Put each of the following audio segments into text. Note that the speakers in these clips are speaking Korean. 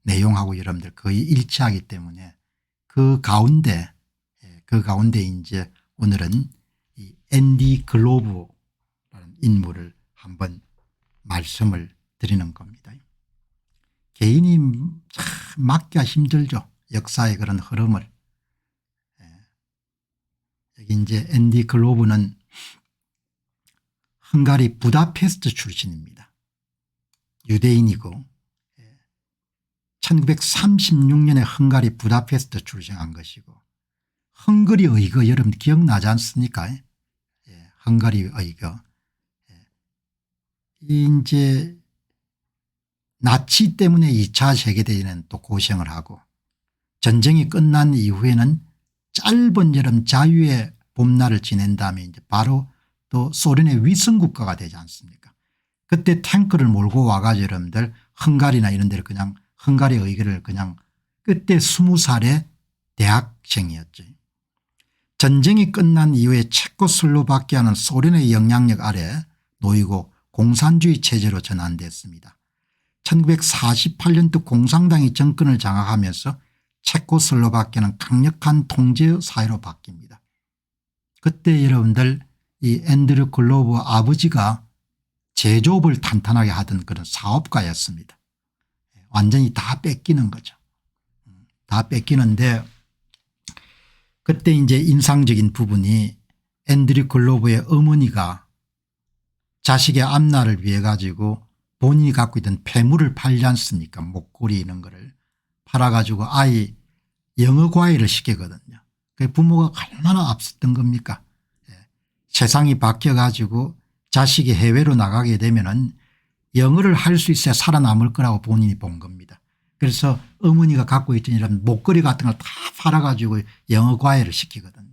내용하고 여러분들 거의 일치하기 때문에 그 가운데 이제 오늘은 이 앤디 글로브라는 인물을 한번 말씀을 드리는 겁니다. 개인이 참 막기가 힘들죠. 역사의 그런 흐름을. 여기 이제 앤디 글로브는 헝가리 부다페스트 출신입니다. 유대인이고 1936년에 헝가리 부다페스트 출생한 것이고 헝가리 의거 여러분 기억나지 않습니까? 헝가리 의거. 이제 나치 때문에 2차 세계대전에는 또 고생을 하고 전쟁이 끝난 이후에는 짧은 여름 자유의 봄날을 지낸 다음에 이제 바로 또 소련의 위성국가가 되지 않습니까? 그때 탱크를 몰고 와가지고 여러분들 헝가리나 이런 데를 그냥 헝가리 의거를 그냥 그때 20살의 대학생이었죠. 전쟁이 끝난 이후에 체코슬로바키아는 소련의 영향력 아래 놓이고 공산주의 체제로 전환됐습니다. 1948년도 공산당이 정권을 장악하면서 체코슬로바키아는 강력한 통제 사회로 바뀝니다. 그때 여러분들 이 앤드류 글로브 아버지가 제조업을 탄탄하게 하던 그런 사업가였습니다. 완전히 다 뺏기는 거죠. 다 뺏기는데 그때 이제 인상적인 부분이 앤드류 글로브의 어머니가 자식의 앞날을 위해 가지고 본인이 갖고 있던 폐물을 팔지 않습니까? 목걸이 이런 거를 팔아가지고 아이 영어 과외를 시키거든요. 그 부모가 얼마나 앞섰던 겁니까? 세상이 바뀌어가지고 자식이 해외로 나가게 되면은 영어를 할 수 있어야 살아남을 거라고 본인이 본 겁니다. 그래서 어머니가 갖고 있던 이런 목걸이 같은 걸 다 팔아가지고 영어 과외를 시키거든요.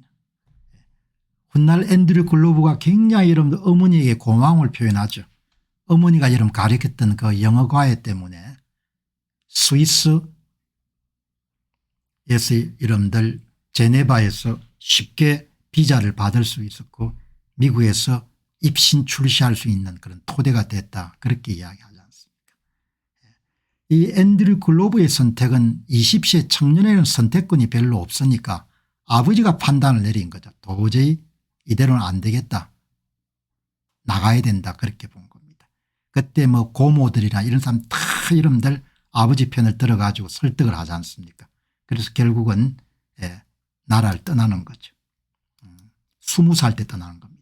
훗날 앤드류 글로브가 굉장히 여러분들 어머니에게 고마움을 표현하죠. 어머니가 여러분 가르쳤던 그 영어 과외 때문에 스위스에서 여러분들 제네바에서 쉽게 비자를 받을 수 있었고 미국에서 입신 출시할 수 있는 그런 토대가 됐다 그렇게 이야기하지 않습니까? 이 앤드류 글로브의 선택은 20세 청년에는 선택권이 별로 없으니까 아버지가 판단을 내린 거죠. 도저히 이대로는 안 되겠다. 나가야 된다 그렇게 본 겁니다. 그때 뭐 고모들이나 이런 사람 다 여러분들 아버지 편을 들어가지고 설득을 하지 않습니까? 그래서 결국은 나라를 떠나는 거죠. 20살 때 떠나는 겁니다.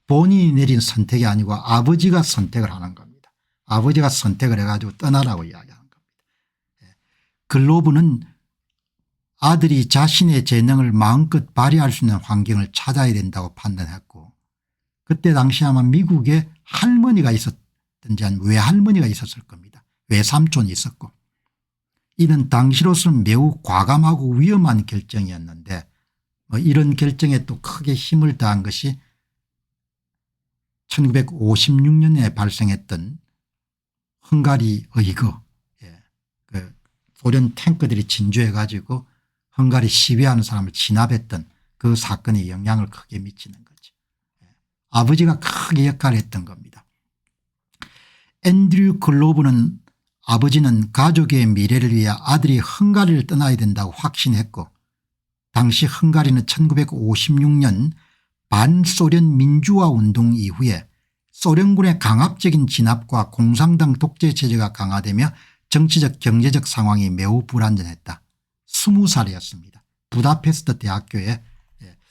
본인이 내린 선택이 아니고 아버지가 선택을 하는 겁니다. 아버지가 선택을 해가지고 떠나라고 이야기하는 겁니다. 글로브는 아들이 자신의 재능을 마음껏 발휘할 수 있는 환경을 찾아야 된다고 판단했고 그때 당시 아마 미국에 할머니가 있었든지 아니면 외할머니가 있었을 겁니다. 외삼촌이 있었고 이는 당시로서는 매우 과감하고 위험한 결정이었는데 뭐 이런 결정에 또 크게 힘을 더한 것이 1956년에 발생했던 헝가리 의거 그 소련 탱크들이 진주해 가지고 헝가리 시위하는 사람을 진압했던 그 사건에 영향을 크게 미치는 거죠. 아버지가 크게 역할을 했던 겁니다. 앤드류 글로브는 아버지는 가족의 미래를 위해 아들이 헝가리를 떠나야 된다고 확신했고 당시 헝가리는 1956년 반소련 민주화 운동 이후에 소련군의 강압적인 진압과 공산당 독재 체제가 강화되며 정치적 경제적 상황이 매우 불안전했다. 20살이었습니다. 부다페스트 대학교에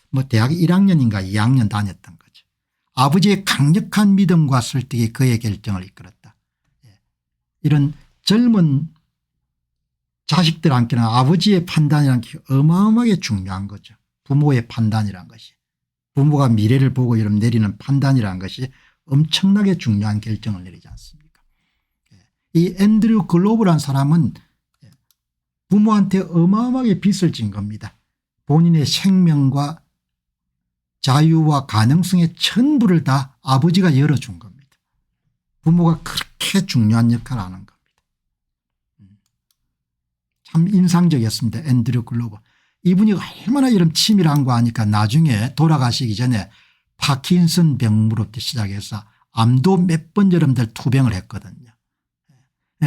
뭐 대학 1학년인가 2학년 다녔던 거죠. 아버지의 강력한 믿음과 설득이 그의 결정을 이끌었다. 이런 젊은 자식들한테는 아버지의 판단이라는 게 어마어마하게 중요한 거죠. 부모의 판단이라는 것이. 부모가 미래를 보고 이런 내리는 판단이라는 것이 엄청나게 중요한 결정을 내리지 않습니까? 이 앤드류 글로브란 사람은 부모한테 어마어마하게 빚을 진 겁니다. 본인의 생명과 자유와 가능성의 전부를 다 아버지가 열어준 겁니다. 부모가 그렇게 중요한 역할을 하는 겁니다. 참 인상적이었습니다. 앤드류 글로브. 이분이 얼마나 이런 치밀한 거 하니까 나중에 돌아가시기 전에 파킨슨 병으로부터 시작해서 암도 몇 번 여러분들 투병을 했거든요.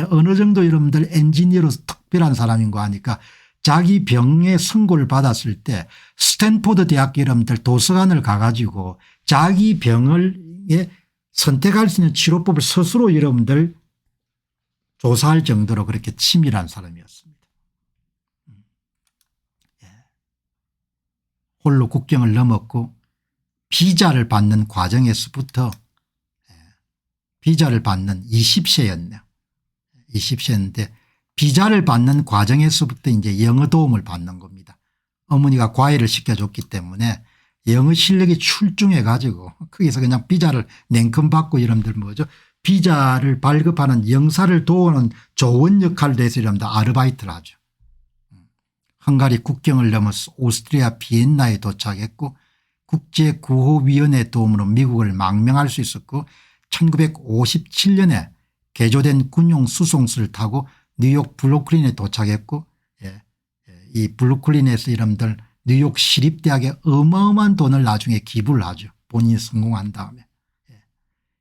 어느 정도 여러분들 엔지니어로서 특별한 사람인 거 하니까 자기 병의 선고를 받았을 때 스탠포드 대학교 여러분들 도서관을 가가지고 자기 병을 선택할 수 있는 치료법을 스스로 여러분들 조사할 정도로 그렇게 치밀한 사람이었습니다. 홀로 국경을 넘었고 비자를 받는 과정에서부터 비자를 받는 20세였네요. 20세였는데 비자를 받는 과정에서부터 이제 영어 도움을 받는 겁니다. 어머니가 과외를 시켜줬기 때문에 영어 실력이 출중해 가지고 거기서 그냥 비자를 냉큼 받고 여러분들 뭐죠. 비자를 발급하는 영사를 도우는 좋은 역할을 해서 여러분들 아르바이트를 하죠. 헝가리 국경을 넘어서 오스트리아 비엔나에 도착했고 국제구호위원회 도움으로 미국을 망명할 수 있었고 1957년에 개조된 군용 수송수를 타고 뉴욕 브루클린에 도착했고 이 브루클린에서 여러분들 뉴욕 시립대학에 어마어마한 돈을 나중에 기부를 하죠. 본인이 성공한 다음에.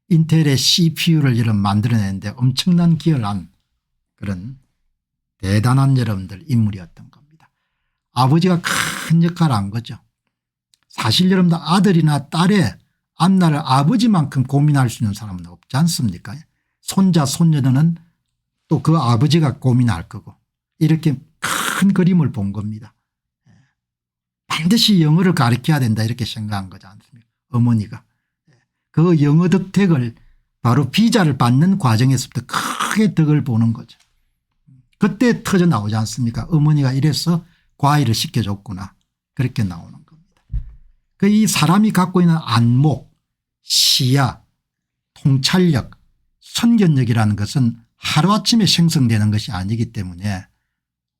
인텔의 CPU를 여러분 만들어내는데 엄청난 기여를 한 그런 대단한 여러분들 인물이었던 겁니다. 아버지가 큰 역할을 한 거죠. 사실 여러분들 아들이나 딸의 앞날을 아버지만큼 고민할 수 있는 사람은 없지 않습니까? 손자 손녀들은 또 그 아버지가 고민할 거고 이렇게 큰 그림을 본 겁니다. 반드시 영어를 가르쳐야 된다 이렇게 생각한 거지 않습니까? 어머니가. 그 영어 덕택을 바로 비자를 받는 과정에서부터 크게 덕을 보는 거죠. 그때 터져 나오지 않습니까? 어머니가 이래서 과외를 시켜줬구나 그렇게 나오는 겁니다. 이 사람이 갖고 있는 안목, 시야, 통찰력, 선견력이라는 것은 하루아침에 생성되는 것이 아니기 때문에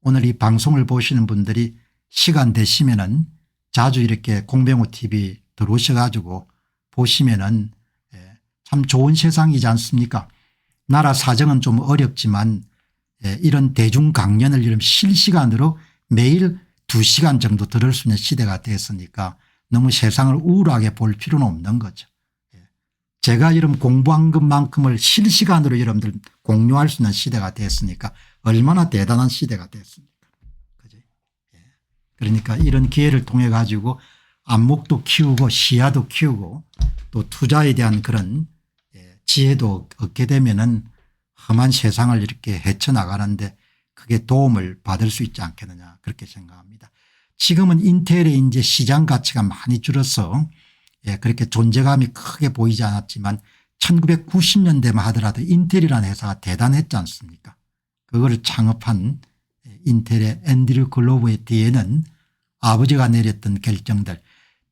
오늘 이 방송을 보시는 분들이 시간 되시면은 자주 이렇게 공병호 TV 들어오셔가지고 보시면은 참 좋은 세상이지 않습니까? 나라 사정은 좀 어렵지만 이런 대중 강연을 이런 실시간으로 매일 2시간 정도 들을 수 있는 시대가 됐으니까 너무 세상을 우울하게 볼 필요는 없는 거죠. 제가 이런 공부한 것만큼을 실시간으로 여러분들 공유할 수 있는 시대가 됐으니까 얼마나 대단한 시대가 됐습니까? 그죠? 그러니까 이런 기회를 통해 가지고 안목도 키우고 시야도 키우고 또 투자에 대한 그런 지혜도 얻게 되면은 험한 세상을 이렇게 헤쳐나가는데 크게 도움을 받을 수 있지 않겠느냐 그렇게 생각합니다. 지금은 인텔의 이제 시장 가치가 많이 줄어서 그렇게 존재감이 크게 보이지 않았지만 1990년대만 하더라도 인텔이라는 회사가 대단했지 않습니까? 그걸 창업한 인텔의 앤드류 글로브의 뒤에는 아버지가 내렸던 결정들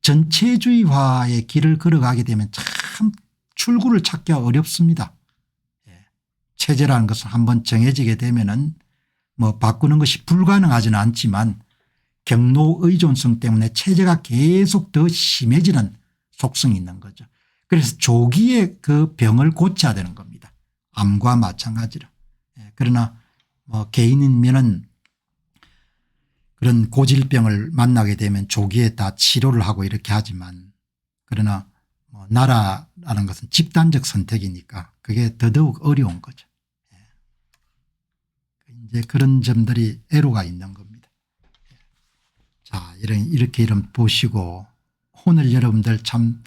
전체주의화의 길을 걸어가게 되면 참 출구를 찾기가 어렵습니다. 체제라는 것은 한번 정해지게 되면은 뭐 바꾸는 것이 불가능하지는 않지만 경로 의존성 때문에 체제가 계속 더 심해지는 속성이 있는 거죠. 그래서 조기에 그 병을 고쳐야 되는 겁니다. 암과 마찬가지로. 그러나 뭐 개인이면은 그런 고질병을 만나게 되면 조기에 다 치료를 하고 이렇게 하지만 그러나 뭐 나라라는 것은 집단적 선택이니까 그게 더더욱 어려운 거죠. 이제 그런 점들이 애로가 있는 겁니다. 자, 이렇게 보시고 오늘 여러분들 참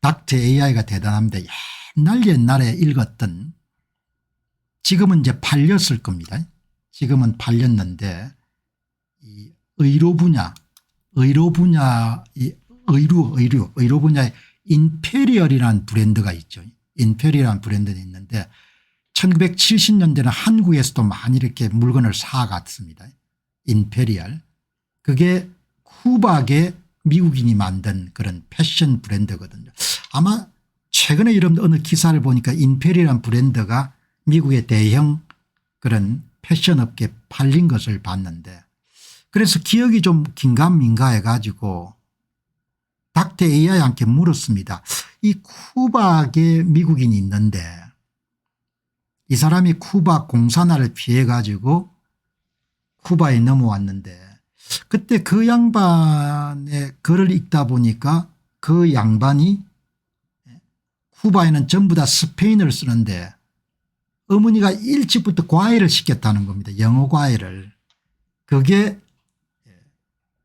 닥터 AI가 대단합니다. 옛날에 읽었던 지금은 이제 팔렸을 겁니다. 지금은 팔렸는데 이 의료 분야의 인페리얼이라는 브랜드가 있죠. 인페리얼이라는 브랜드가 있는데 1970년대는 한국에서도 많이 이렇게 물건을 사갔습니다. 인페리얼. 그게 쿠박의 미국인이 만든 그런 패션 브랜드거든요. 아마 최근에 이런 어느 기사를 보니까 인페리얼이라는 브랜드가 미국의 대형 그런 패션 업계에 팔린 것을 봤는데 그래서 기억이 좀 긴가민가해 가지고 닥터 AI한테 물었습니다. 이 쿠박에 미국인이 있는데 이 사람이 쿠바 공산화를 피해 가지고 쿠바에 넘어왔는데 그때 그 양반의 글을 읽다 보니까 그 양반이 쿠바에는 전부 다 스페인어를 쓰는데 어머니가 일찍부터 과외를 시켰다는 겁니다. 영어 과외를. 그게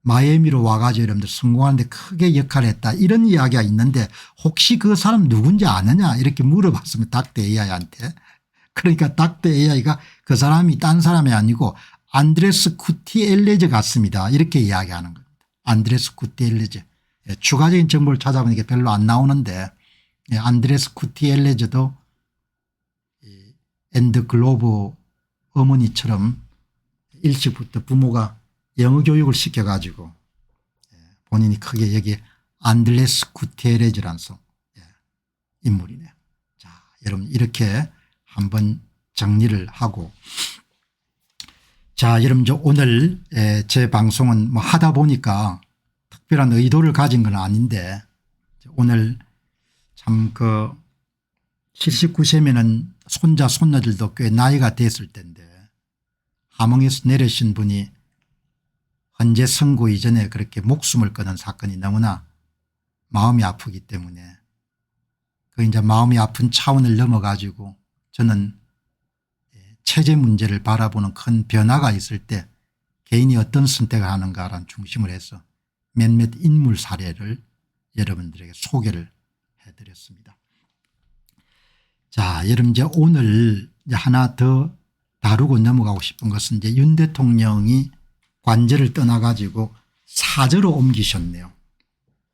마이애미로 와가지고 여러분들 성공하는데 크게 역할을 했다 이런 이야기가 있는데 혹시 그 사람 누군지 아느냐 이렇게 물어봤습니다. 닥터 AI한테. 그러니까 닥터 AI가 그 사람이 딴 사람이 아니고 안드레스 쿠티엘레즈 같습니다. 이렇게 이야기하는 겁니다. 안드레스 쿠티엘레즈. 추가적인 정보를 찾아보니까 별로 안 나오는데 안드레스 쿠티엘레즈도 앤드 글로브 어머니처럼 일찍부터 부모가 영어 교육을 시켜가지고 본인이 크게 여기 안드레스 쿠티엘레즈라는 인물이네요. 자, 여러분 이렇게 한번 정리를 하고 자, 여러분 오늘 제 방송은 뭐 하다 보니까 특별한 의도를 가진 건 아닌데 오늘 참 그 79세면은 손자 손녀들도 꽤 나이가 됐을 텐데 함흥에서 내려신 분이 헌재 선고 이전에 그렇게 목숨을 끊은 사건이 너무나 마음이 아프기 때문에 그 이제 마음이 아픈 차원을 넘어 가지고 저는 체제 문제를 바라보는 큰 변화가 있을 때 개인이 어떤 선택을 하는가라는 중심을 해서 몇몇 인물 사례를 여러분들에게 소개를 해드렸습니다. 자, 여러분 이제 오늘 이제 하나 더 다루고 넘어가고 싶은 것은 이제 윤 대통령이 관저를 떠나 가지고 사저로 옮기셨네요.